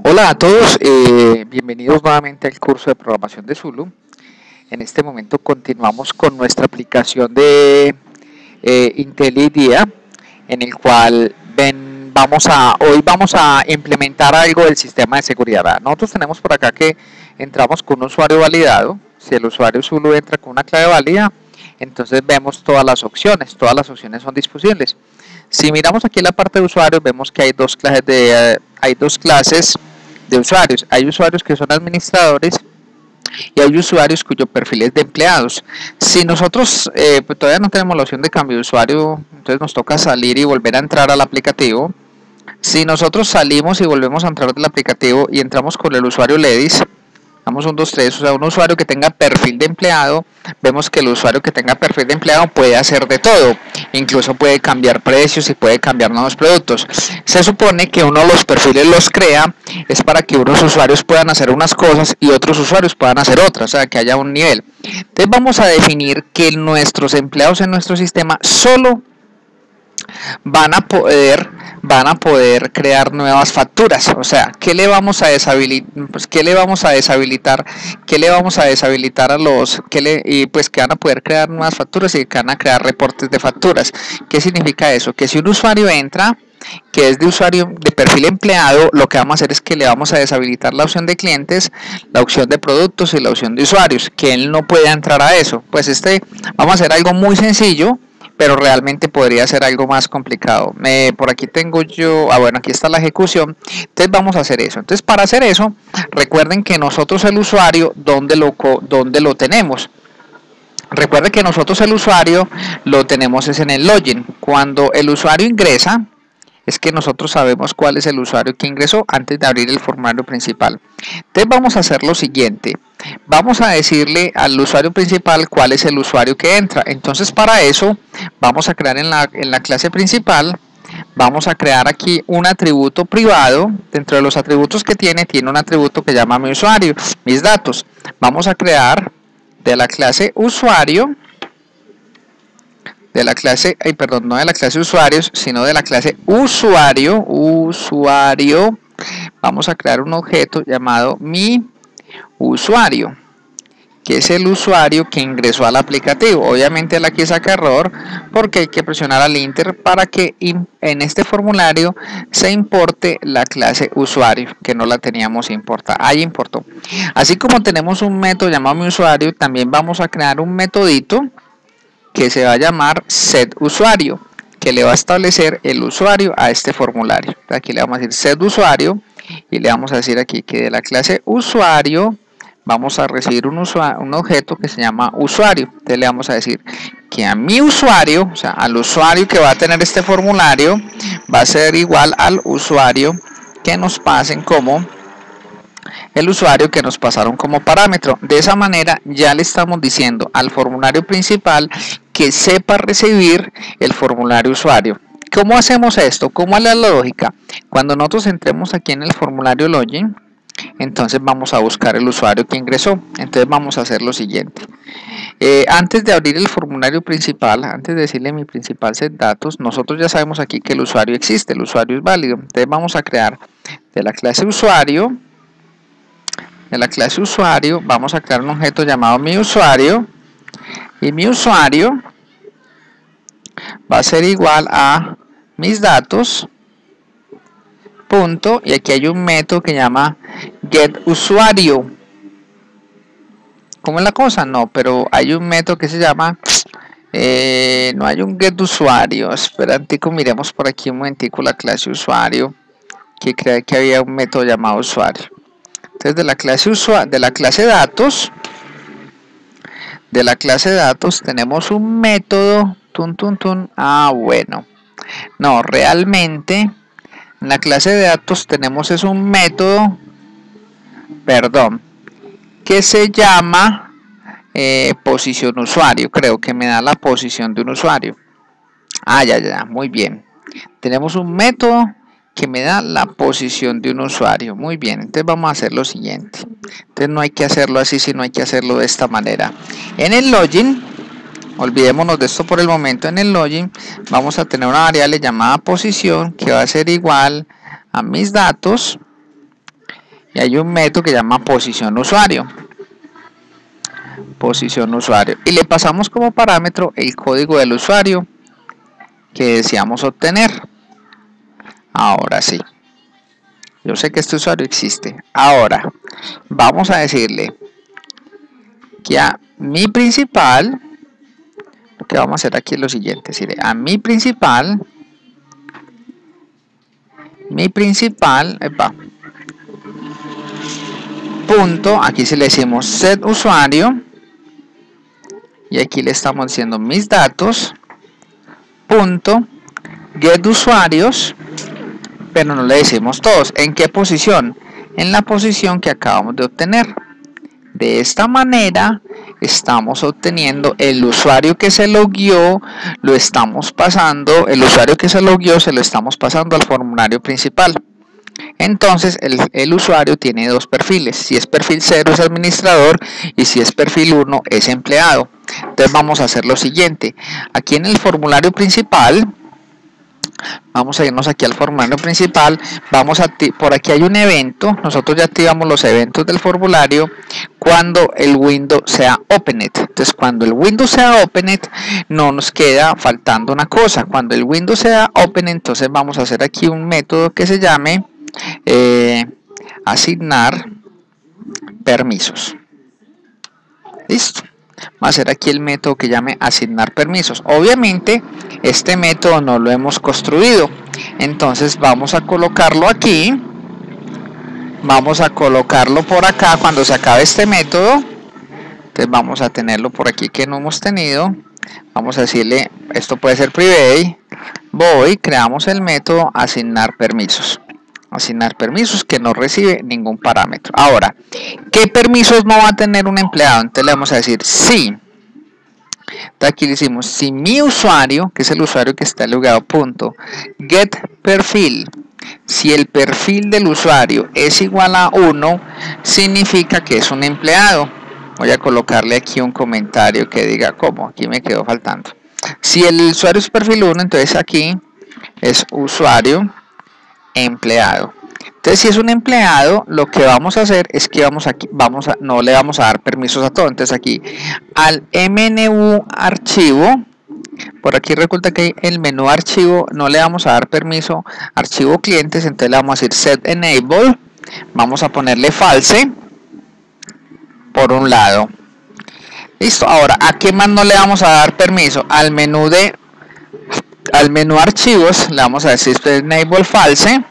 Hola a todos, bienvenidos nuevamente al curso de programación de Zulu. En este momento continuamos con nuestra aplicación de IntelliDIA, en el cual hoy vamos a implementar algo del sistema de seguridad. Nosotros tenemos por acá que entramos con un usuario validado. Si el usuario Zulu entra con una clave válida, entonces vemos todas las opciones son disponibles. Si miramos aquí en la parte de usuarios, vemos que hay dos clases de usuarios. Hay usuarios que son administradores y hay usuarios cuyo perfil es de empleados. Si nosotros pues todavía no tenemos la opción de cambio de usuario, entonces nos toca salir y volver a entrar al aplicativo. Si nosotros salimos y volvemos a entrar del aplicativo y entramos con el usuario Ledis, damos 1, 2, 3, o sea, un usuario que tenga perfil de empleado, vemos que el usuario que tenga perfil de empleado puede hacer de todo, incluso puede cambiar precios y puede cambiar nuevos productos. Se supone que uno de los perfiles los crea es para que unos usuarios puedan hacer unas cosas y otros usuarios puedan hacer otras, o sea, que haya un nivel. Entonces vamos a definir que nuestros empleados en nuestro sistema solo van a poder crear nuevas facturas. O sea, ¿qué le vamos a deshabilitar? Pues, ¿qué le vamos a deshabilitar? ¿Qué le vamos a deshabilitar a los pues que van a poder crear nuevas facturas y que van a crear reportes de facturas? ¿Qué significa eso? Que si un usuario entra que es de usuario de perfil empleado, lo que vamos a hacer es que le vamos a deshabilitar la opción de clientes, la opción de productos y la opción de usuarios, que él no puede entrar a eso. Pues vamos a hacer algo muy sencillo, pero realmente podría ser algo más complicado. Por aquí tengo yo, bueno, aquí está la ejecución. Entonces vamos a hacer eso. Entonces para hacer eso, recuerden que nosotros el usuario, ¿dónde lo tenemos? Recuerden que nosotros el usuario lo tenemos es en el login. Cuando el usuario ingresa, es que nosotros sabemos cuál es el usuario que ingresó antes de abrir el formulario principal. Entonces vamos a hacer lo siguiente. Vamos a decirle al usuario principal cuál es el usuario que entra. Entonces para eso vamos a crear en la clase principal, vamos a crear aquí un atributo privado. Dentro de los atributos que tiene un atributo que llama mi usuario, mis datos. Vamos a crear de la clase usuario, de la clase, no de la clase usuarios, sino de la clase usuario, vamos a crear un objeto llamado mi usuario, que es el usuario que ingresó al aplicativo. Obviamente él aquí saca error porque hay que presionar al enter para que en este formulario se importe la clase usuario, que no la teníamos importada. Ahí importó. Así como tenemos un método llamado mi usuario, también vamos a crear un metodito que se va a llamar setUsuario, que le va a establecer el usuario a este formulario. Aquí le vamos a decir setUsuario y le vamos a decir aquí que de la clase usuario vamos a recibir un objeto que se llama usuario. Entonces le vamos a decir que a mi usuario, o sea, al usuario que va a tener este formulario, va a ser igual al usuario que nos pasen como el usuario que nos pasaron como parámetro. De esa manera ya le estamos diciendo al formulario principal que sepa recibir el formulario usuario. ¿Cómo hacemos esto? ¿Cómo es la lógica? Cuando nosotros entremos aquí en el formulario login, entonces vamos a buscar el usuario que ingresó. Entonces vamos a hacer lo siguiente. Antes de abrir el formulario principal, antes de decirle mi principal set datos, nosotros ya sabemos aquí que el usuario existe, el usuario es válido. Entonces vamos a crear de la clase usuario, vamos a crear un objeto llamado mi usuario, y mi usuario va a ser igual a mis datos, punto, y aquí hay un método que llama getUsuario. ¿Cómo es la cosa? No, pero hay un método que se llama, no hay un getUsuario. Esperantico, miremos por aquí un momentico la clase usuario, que creía que había un método llamado usuario. Entonces de la clase datos tenemos un método bueno, no, realmente en la clase de datos tenemos es un método, que se llama posición usuario. Creo que me da la posición de un usuario. Ya, muy bien. Tenemos un método que me da la posición de un usuario. Muy bien, entonces vamos a hacer lo siguiente. Entonces no hay que hacerlo así, sino hay que hacerlo de esta manera. En el login, olvidémonos de esto por el momento, en el login vamos a tener una variable llamada posición que va a ser igual a mis datos y hay un método que llama posición usuario. Posición usuario. Y le pasamos como parámetro el código del usuario que deseamos obtener. Ahora sí. Yo sé que este usuario existe. Ahora, vamos a decirle que a mi principal, lo que vamos a hacer aquí es lo siguiente, decirle a mi principal, punto, aquí si le decimos set usuario, y aquí le estamos diciendo mis datos, punto, get usuarios, pero no le decimos todos. ¿En qué posición? En la posición que acabamos de obtener. De esta manera estamos obteniendo el usuario que se logueó, lo estamos pasando, el usuario que se logueó se lo estamos pasando al formulario principal. Entonces el usuario tiene dos perfiles, si es perfil 0 es administrador y si es perfil 1 es empleado. Entonces vamos a hacer lo siguiente, aquí en el formulario principal, vamos a irnos aquí al formulario principal, por aquí hay un evento, nosotros ya activamos los eventos del formulario cuando el window sea opened. Entonces cuando el window sea opened no nos queda faltando una cosa, cuando el window sea opened entonces vamos a hacer aquí un método que se llame asignar permisos. Listo. Vamos a hacer aquí el método que llame asignar permisos. Obviamente este método no lo hemos construido, entonces vamos a colocarlo aquí, vamos a colocarlo por acá cuando se acabe este método. Entonces vamos a tenerlo por aquí que no hemos tenido, vamos a decirle, esto puede ser private, creamos el método asignar permisos. Asignar permisos que no recibe ningún parámetro. Ahora, ¿qué permisos no va a tener un empleado? Entonces le vamos a decir si. Entonces aquí le decimos si mi usuario, que es el usuario que está logueado, punto, get perfil. Si el perfil del usuario es igual a 1, significa que es un empleado. Voy a colocarle aquí un comentario que diga cómo, aquí me quedó faltando. Si el usuario es perfil 1, entonces aquí es usuario empleado. Entonces si es un empleado, lo que vamos a hacer es que no le vamos a dar permisos a todo. Entonces aquí al mnu archivo, por aquí resulta que el menú archivo no le vamos a dar permiso archivo clientes, entonces le vamos a decir set enable, vamos a ponerle false por un lado. Listo. Ahora, ¿a qué más no le vamos a dar permiso? Al menú archivos le vamos a decir enable false,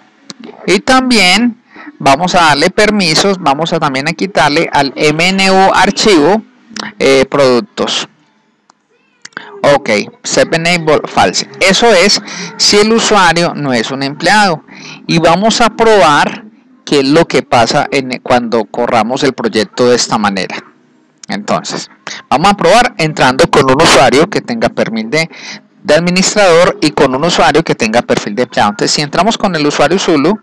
y también vamos a darle permisos, vamos a también a quitarle al mnu archivo productos. Ok, set enable false. Eso es si el usuario no es un empleado, y vamos a probar qué es lo que pasa cuando corramos el proyecto de esta manera. Entonces vamos a probar entrando con un usuario que tenga perfil de administrador y con un usuario que tenga perfil de empleado. Entonces si entramos con el usuario Zulu,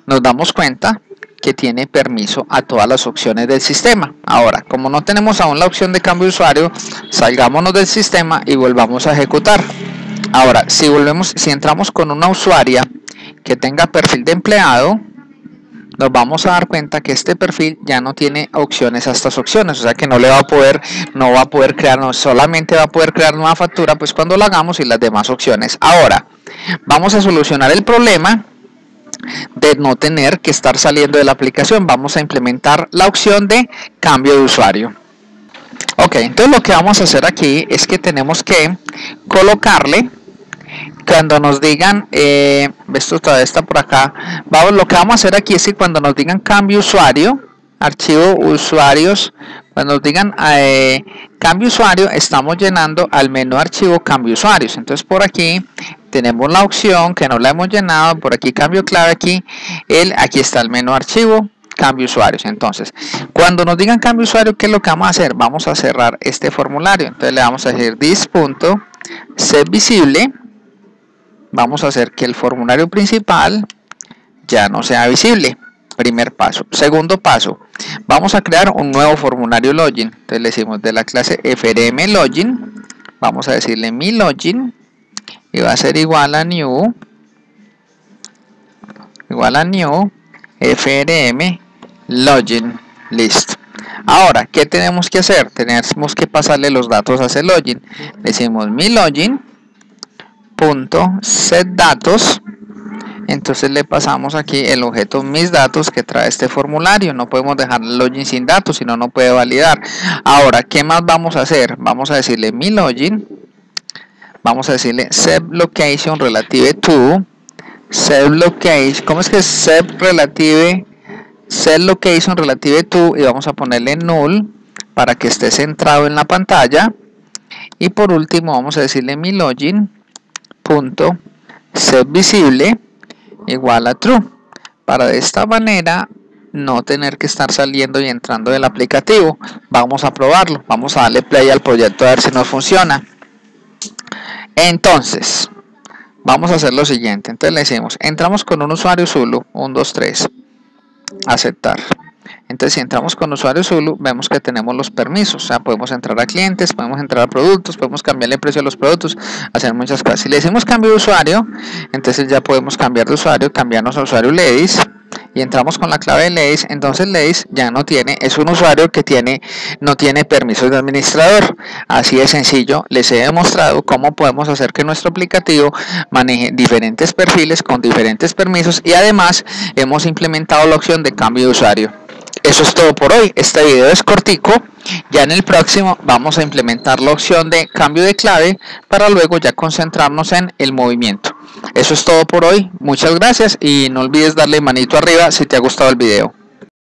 nos damos cuenta que tiene permiso a todas las opciones del sistema. Ahora, como no tenemos aún la opción de cambio de usuario, salgámonos del sistema y volvamos a ejecutar. Ahora, si entramos con una usuaria que tenga perfil de empleado, nos vamos a dar cuenta que este perfil ya no tiene opciones a estas opciones, o sea que no va a poder crear, solamente va a poder crear nueva factura pues cuando la hagamos, y las demás opciones. Ahora, vamos a solucionar el problema de no tener que estar saliendo de la aplicación. Vamos a implementar la opción de cambio de usuario. Ok, entonces lo que vamos a hacer aquí es que tenemos que colocarle, cuando nos digan, esto todavía está por acá, lo que vamos a hacer aquí es que cuando nos digan cambio usuario, archivo usuarios, cuando nos digan cambio usuario, estamos llenando al menú archivo cambio usuarios. Entonces por aquí tenemos la opción que no la hemos llenado, por aquí cambio clave, aquí está el menú archivo cambio usuarios. Entonces cuando nos digan cambio usuario, ¿qué es lo que vamos a hacer? Vamos a cerrar este formulario. Entonces le vamos a decir this.set visible, vamos a hacer que el formulario principal ya no sea visible. Primer paso. Segundo paso, vamos a crear un nuevo formulario login. Entonces le decimos de la clase frm login, vamos a decirle mi login, y va a ser igual a new frm login. Listo. Ahora, ¿qué tenemos que hacer? Tenemos que pasarle los datos a ese login. Decimos mi login punto set datos. Entonces le pasamos aquí el objeto mis datos que trae este formulario. No podemos dejar el login sin datos, si no, no puede validar. Ahora, ¿qué más vamos a hacer? Vamos a decirle mi login. Vamos a decirle set location relative to. Set location. ¿Cómo es que es set relative? Set location relative to. Y vamos a ponerle null para que esté centrado en la pantalla. Y por último vamos a decirle mi login punto set visible igual a true, para de esta manera no tener que estar saliendo y entrando del aplicativo. Vamos a probarlo, vamos a darle play al proyecto a ver si nos funciona. Entonces vamos a hacer lo siguiente. Entonces le decimos, entramos con un usuario Zulu, 1, 2, 3, aceptar. Entonces si entramos con usuario Zulu, vemos que tenemos los permisos, o sea, podemos entrar a clientes, podemos entrar a productos, podemos cambiarle el precio a los productos, hacer muchas cosas. Si le decimos cambio de usuario, entonces ya podemos cambiar de usuario, cambiarnos a usuario Ladies, y entramos con la clave de Ladies. Entonces Ladies ya no tiene, es un usuario que no tiene permisos de administrador. Así de sencillo, les he demostrado cómo podemos hacer que nuestro aplicativo maneje diferentes perfiles con diferentes permisos, y además hemos implementado la opción de cambio de usuario. Eso es todo por hoy. Este video es cortico. Ya en el próximo vamos a implementar la opción de cambio de clave para luego ya concentrarnos en el movimiento. Eso es todo por hoy. Muchas gracias y no olvides darle manito arriba si te ha gustado el video.